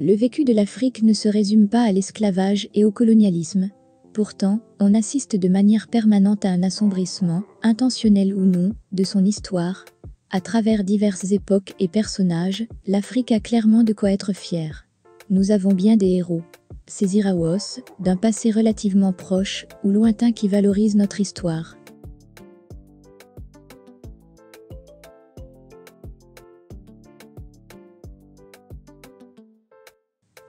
Le vécu de l'Afrique ne se résume pas à l'esclavage et au colonialisme. Pourtant, on assiste de manière permanente à un assombrissement, intentionnel ou non, de son histoire. À travers diverses époques et personnages, l'Afrique a clairement de quoi être fière. Nous avons bien des héros. Ces Irawos, d'un passé relativement proche ou lointain qui valorisent notre histoire.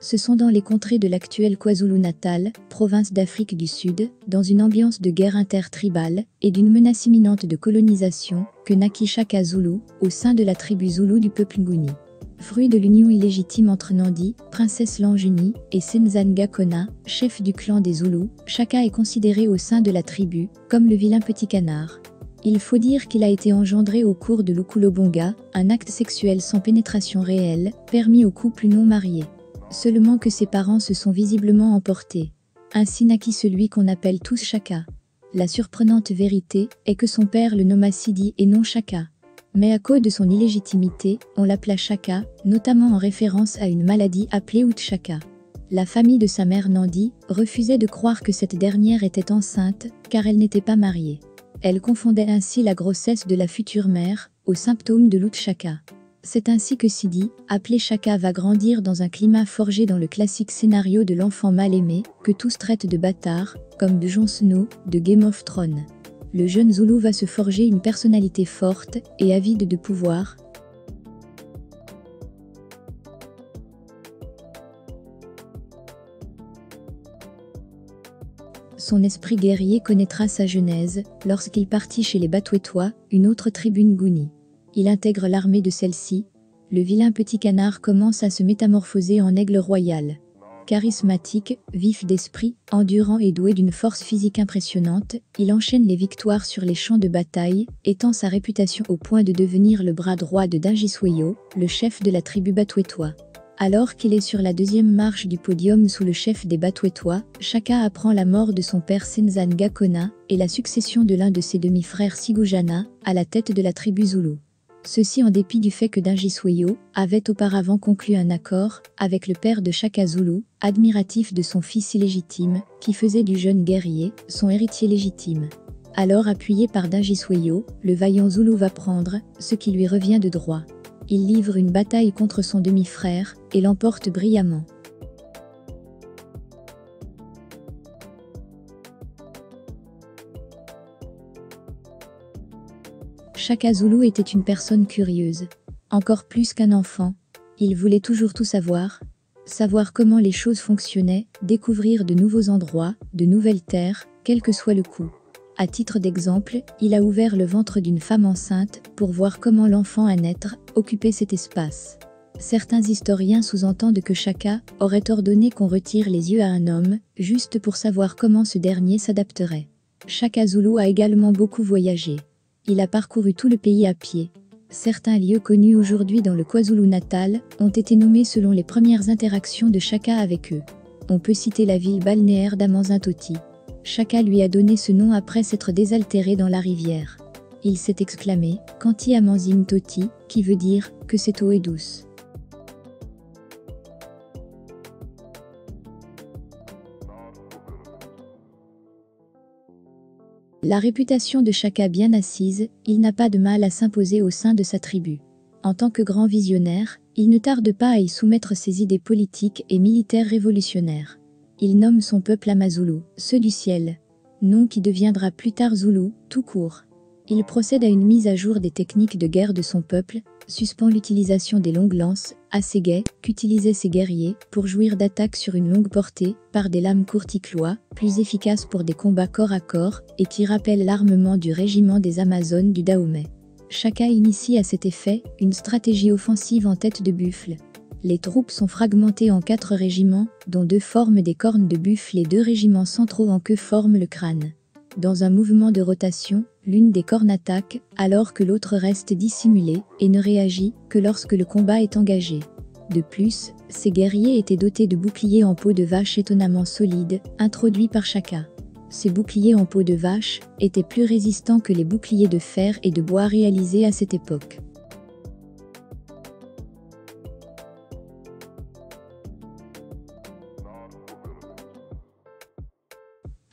Ce sont dans les contrées de l'actuel KwaZulu-Natal, province d'Afrique du Sud, dans une ambiance de guerre intertribale et d'une menace imminente de colonisation, que naquit Shaka Zulu, au sein de la tribu Zoulou du peuple Nguni. Fruit de l'union illégitime entre Nandi, princesse Langeni, et Senzan Gakona, chef du clan des Zoulous, Shaka est considéré au sein de la tribu comme le vilain petit canard. Il faut dire qu'il a été engendré au cours de l'Ukulobonga, un acte sexuel sans pénétration réelle, permis aux couples non mariés. Seulement que ses parents se sont visiblement emportés. Ainsi naquit celui qu'on appelle tous Shaka. La surprenante vérité est que son père le nomma Sidi et non Shaka. Mais à cause de son illégitimité, on l'appela Shaka, notamment en référence à une maladie appelée Utshaka. La famille de sa mère Nandi refusait de croire que cette dernière était enceinte, car elle n'était pas mariée. Elle confondait ainsi la grossesse de la future mère aux symptômes de l'Utshaka. C'est ainsi que Sidi, appelé Shaka, va grandir dans un climat forgé dans le classique scénario de l'enfant mal aimé, que tous traitent de bâtard, comme de Jon Snow, de Game of Thrones. Le jeune Zoulou va se forger une personnalité forte et avide de pouvoir. Son esprit guerrier connaîtra sa genèse lorsqu'il partit chez les Batouetois, une autre tribu Nguni. Il intègre l'armée de celle-ci. Le vilain petit canard commence à se métamorphoser en aigle royal. Charismatique, vif d'esprit, endurant et doué d'une force physique impressionnante, il enchaîne les victoires sur les champs de bataille, étend sa réputation au point de devenir le bras droit de Dingisweyo, le chef de la tribu Batouetois. Alors qu'il est sur la deuxième marche du podium sous le chef des Batouetois, Shaka apprend la mort de son père Senzan Gakona et la succession de l'un de ses demi-frères Sigujana à la tête de la tribu Zoulou. Ceci en dépit du fait que Dingisweyo avait auparavant conclu un accord avec le père de Shaka Zulu, admiratif de son fils illégitime, qui faisait du jeune guerrier son héritier légitime. Alors appuyé par Dingisweyo, le vaillant Zoulou va prendre ce qui lui revient de droit. Il livre une bataille contre son demi-frère et l'emporte brillamment. Shaka Zulu était une personne curieuse. Encore plus qu'un enfant. Il voulait toujours tout savoir. Savoir comment les choses fonctionnaient, découvrir de nouveaux endroits, de nouvelles terres, quel que soit le coût. À titre d'exemple, il a ouvert le ventre d'une femme enceinte pour voir comment l'enfant à naître occupait cet espace. Certains historiens sous-entendent que Shaka aurait ordonné qu'on retire les yeux à un homme, juste pour savoir comment ce dernier s'adapterait. Shaka Zulu a également beaucoup voyagé. Il a parcouru tout le pays à pied. Certains lieux connus aujourd'hui dans le KwaZulu-Natal ont été nommés selon les premières interactions de Shaka avec eux. On peut citer la ville balnéaire d'Amanzintoti. Shaka lui a donné ce nom après s'être désaltéré dans la rivière. Il s'est exclamé « Kanti Amanzintoti », qui veut dire que cette eau est douce. La réputation de Shaka bien assise, il n'a pas de mal à s'imposer au sein de sa tribu. En tant que grand visionnaire, il ne tarde pas à y soumettre ses idées politiques et militaires révolutionnaires. Il nomme son peuple Amazulu, ceux du ciel, nom qui deviendra plus tard Zoulou, tout court. Il procède à une mise à jour des techniques de guerre de son peuple, suspend l'utilisation des longues lances, assez gaies, qu'utilisaient ses guerriers pour jouir d'attaques sur une longue portée, par des lames courticlois, plus efficaces pour des combats corps à corps, et qui rappellent l'armement du régiment des Amazones du Dahomey. Shaka initie à cet effet une stratégie offensive en tête de buffle. Les troupes sont fragmentées en 4 régiments, dont 2 forment des cornes de buffle et 2 régiments centraux en queue forment le crâne. Dans un mouvement de rotation, l'une des cornes attaque, alors que l'autre reste dissimulée et ne réagit que lorsque le combat est engagé. De plus, ces guerriers étaient dotés de boucliers en peau de vache étonnamment solides, introduits par Shaka. Ces boucliers en peau de vache étaient plus résistants que les boucliers de fer et de bois réalisés à cette époque.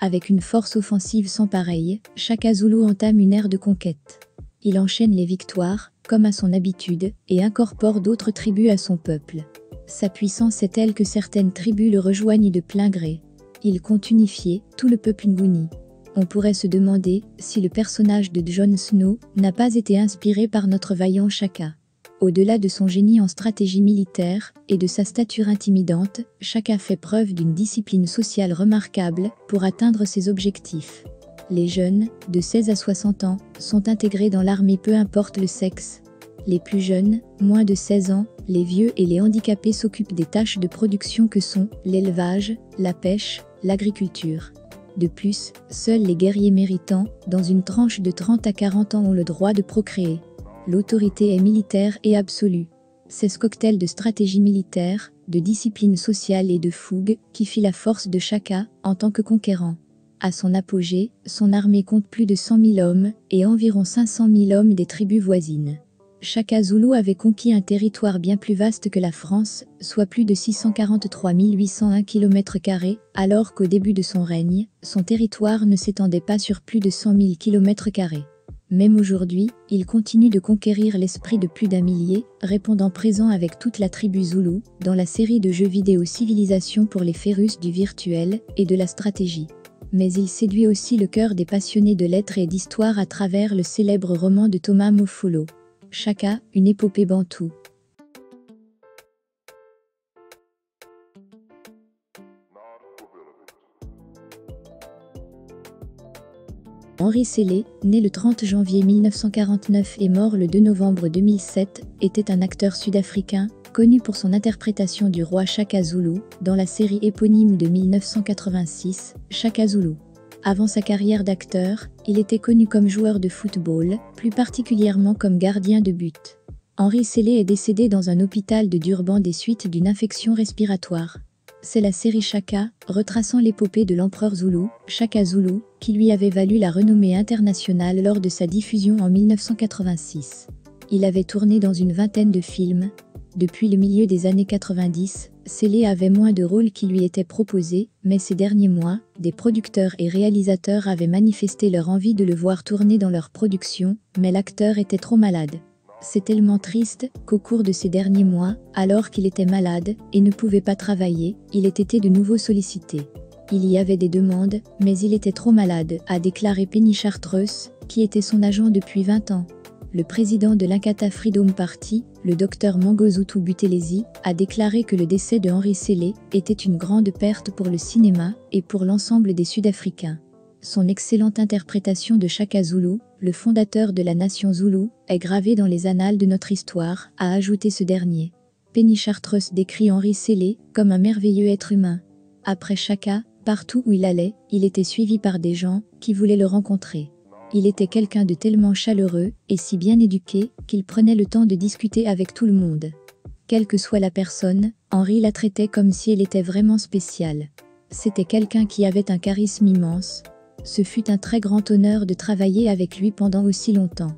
Avec une force offensive sans pareille, Shaka Zulu entame une ère de conquête. Il enchaîne les victoires, comme à son habitude, et incorpore d'autres tribus à son peuple. Sa puissance est telle que certaines tribus le rejoignent de plein gré. Il compte unifier tout le peuple Nguni. On pourrait se demander si le personnage de Jon Snow n'a pas été inspiré par notre vaillant Shaka. Au-delà de son génie en stratégie militaire et de sa stature intimidante, Shaka fait preuve d'une discipline sociale remarquable pour atteindre ses objectifs. Les jeunes, de 16 à 60 ans, sont intégrés dans l'armée peu importe le sexe. Les plus jeunes, moins de 16 ans, les vieux et les handicapés s'occupent des tâches de production que sont l'élevage, la pêche, l'agriculture. De plus, seuls les guerriers méritants, dans une tranche de 30 à 40 ans, ont le droit de procréer. L'autorité est militaire et absolue. C'est ce cocktail de stratégie militaire, de discipline sociale et de fougue qui fit la force de Shaka en tant que conquérant. À son apogée, son armée compte plus de 100 000 hommes et environ 500 000 hommes des tribus voisines. Shaka Zulu avait conquis un territoire bien plus vaste que la France, soit plus de 643 801 km², alors qu'au début de son règne, son territoire ne s'étendait pas sur plus de 100 000 km². Même aujourd'hui, il continue de conquérir l'esprit de plus d'un millier, répondant présent avec toute la tribu Zoulou, dans la série de jeux vidéo Civilisation pour les férus du virtuel et de la stratégie. Mais il séduit aussi le cœur des passionnés de lettres et d'histoire à travers le célèbre roman de Thomas Mofolo. Shaka, une épopée bantoue. Henri Sélé, né le 30 janvier 1949 et mort le 2 novembre 2007, était un acteur sud-africain, connu pour son interprétation du roi Shaka Zulu, dans la série éponyme de 1986, Shaka Zulu. Avant sa carrière d'acteur, il était connu comme joueur de football, plus particulièrement comme gardien de but. Henri Sélé est décédé dans un hôpital de Durban des suites d'une infection respiratoire. C'est la série Shaka, retraçant l'épopée de l'empereur Zoulou, Shaka Zulu, qui lui avait valu la renommée internationale lors de sa diffusion en 1986. Il avait tourné dans une vingtaine de films. Depuis le milieu des années 90, Sélé avait moins de rôles qui lui étaient proposés, mais ces derniers mois, des producteurs et réalisateurs avaient manifesté leur envie de le voir tourner dans leur production, mais l'acteur était trop malade. C'est tellement triste qu'au cours de ces derniers mois, alors qu'il était malade et ne pouvait pas travailler, il ait été de nouveau sollicité. Il y avait des demandes, mais il était trop malade, a déclaré Penny Chartreuse, qui était son agent depuis 20 ans. Le président de l'Inkatha Freedom Party, le docteur Mangosuthu Buthelezi, a déclaré que le décès de Henri Sélé était une grande perte pour le cinéma et pour l'ensemble des Sud-Africains. Son excellente interprétation de Shaka Zulu, le fondateur de la nation Zoulou, est gravée dans les annales de notre histoire, a ajouté ce dernier. Penny Chartreuse décrit Henri Sélé comme un merveilleux être humain. Après Shaka, partout où il allait, il était suivi par des gens qui voulaient le rencontrer. Il était quelqu'un de tellement chaleureux et si bien éduqué qu'il prenait le temps de discuter avec tout le monde. Quelle que soit la personne, Henri la traitait comme si elle était vraiment spéciale. C'était quelqu'un qui avait un charisme immense. Ce fut un très grand honneur de travailler avec lui pendant aussi longtemps.